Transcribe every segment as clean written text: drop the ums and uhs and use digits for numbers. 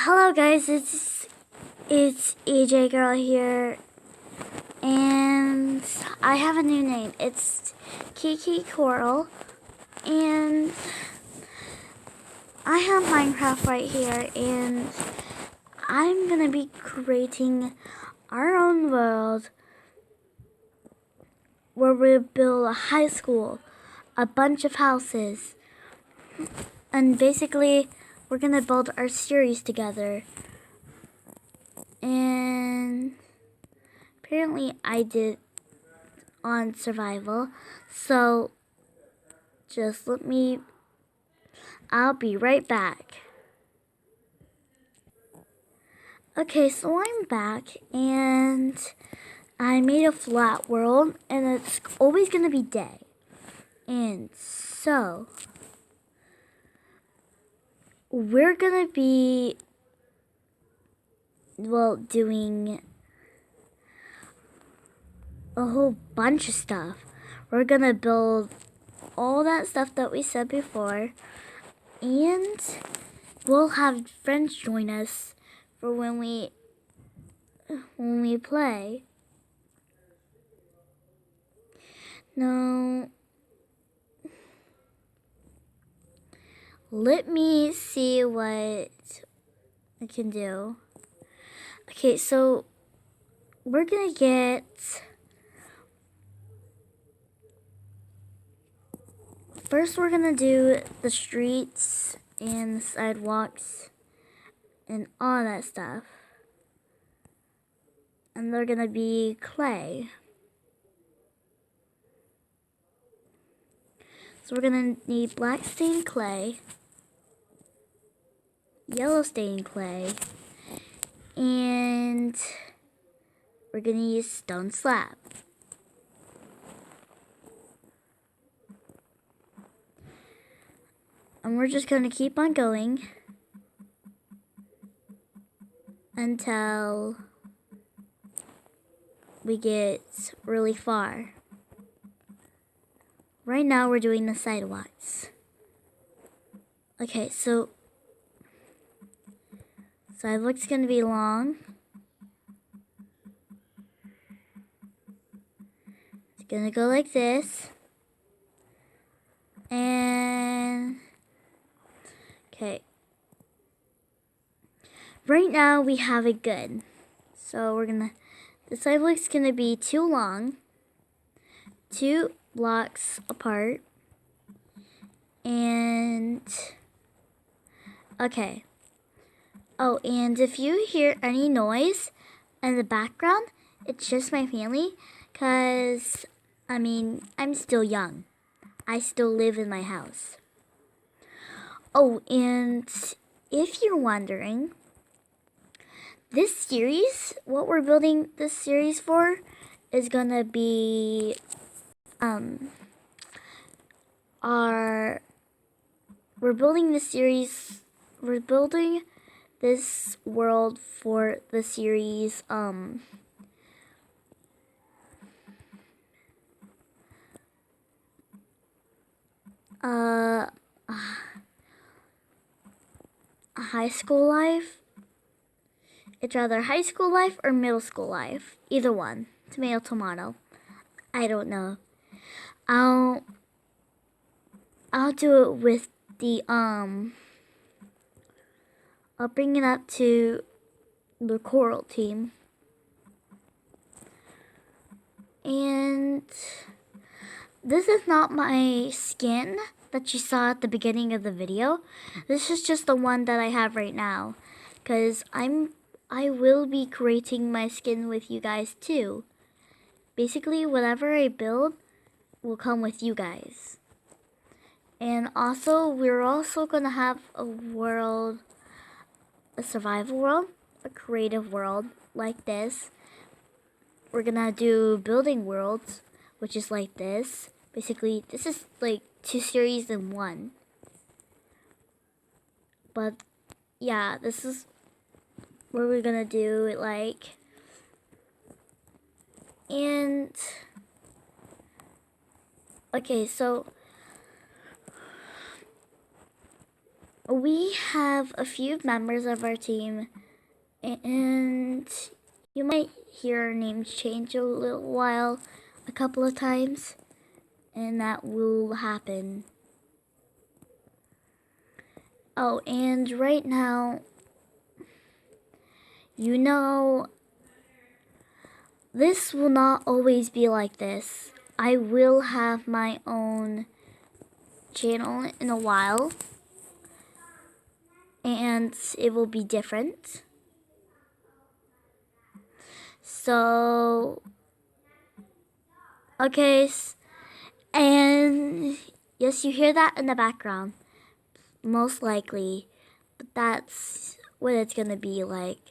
Hello guys, it's EJ Girl here, and I have a new name. It's Kiki Coral, and I have Minecraft right here, and I'm gonna be creating our own world where we build a high school, a bunch of houses, and basically we're gonna build our series together. And apparently I did on survival, so just I'll be right back. Okay, so I'm back, and I made a flat world, and it's always gonna be day. And so we're gonna be doing a whole bunch of stuff. We're gonna build all that stuff that we said before, and we'll have friends join us for when we play. Now, let me see what I can do. Okay, so we're gonna get first we're gonna do the streets and the sidewalks and all that stuff. And they're gonna be clay. So we're gonna need black stained clay, yellow stained clay, and we're gonna use stone slab. And we're just gonna keep on going until we get really far. Right now we're doing the sidewalks. Okay, so sidewalk's gonna be long. It's gonna go like this. And okay. Right now we have it good. So the sidewalk's gonna be too long, 2 blocks apart, and okay. Oh, and if you hear any noise in the background, it's just my family, cause I'm still young. I still live in my house. Oh, and if you're wondering, this series, what we're building this series for, is gonna be we're building this world for the series high school life. It's either high school life or middle school life. Either one. Tomato, tomato. I don't know. I'll do it with the I'll bring it up to the Coral team. And this is not my skin that you saw at the beginning of the video. This is just the one that I have right now, because I will be creating my skin with you guys too. Basically, whatever I build will come with you guys. And also, we're also gonna have a survival world, a creative world like this. We're gonna do building worlds, which is like this. Basically, this is like 2 series in one. But yeah, this is what we're gonna do it like. And okay, so we have a few members of our team, and you might hear our names change a little while, a couple of times, and that will happen. Oh, and right now, you know, this will not always be like this. I will have my own channel in a while, and it will be different. So, okay, and yes, you hear that in the background, most likely, but that's what it's gonna be like.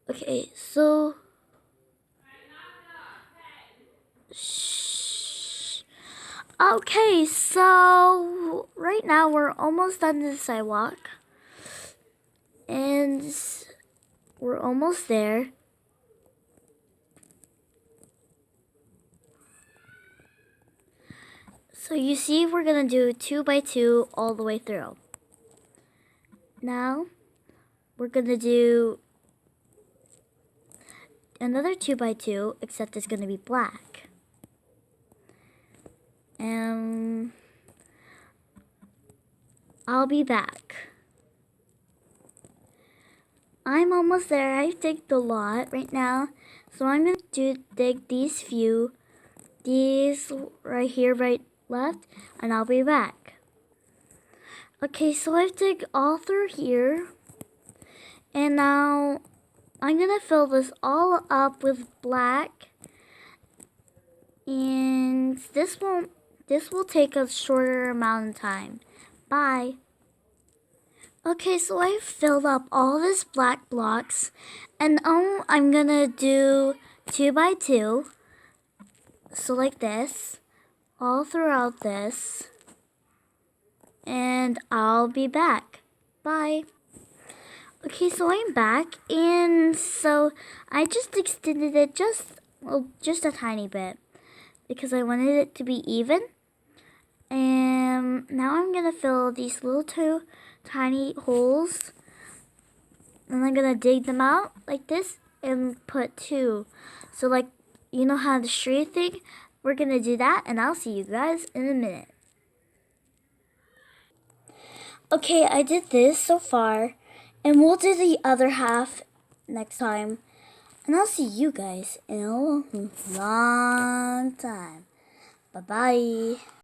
Okay, so, shh. Okay, so right now we're almost done the sidewalk, and we're almost there. So you see, we're gonna do 2 by 2 all the way through. Now, we're gonna do another 2 by 2, except it's gonna be black. I'll be back. I'm almost there. I digged a lot right now, so I'm gonna dig these right here, right, left, and I'll be back. Okay, so I've dig all through here, and now I'm gonna fill this all up with black, and this will take a shorter amount of time. Bye. Okay, so I filled up all this black blocks, and I'm gonna do 2 by 2, so like this, all throughout this, and I'll be back. Bye. Okay, so I'm back, and so I just extended it just a tiny bit, because I wanted it to be even. And now I'm gonna fill these little 2 tiny holes, and I'm gonna dig them out like this and put 2. So like, you know how the street thing? We're gonna do that, and I'll see you guys in a minute. Okay, I did this so far, and we'll do the other half next time. And I'll see you guys in a long time. Bye-bye.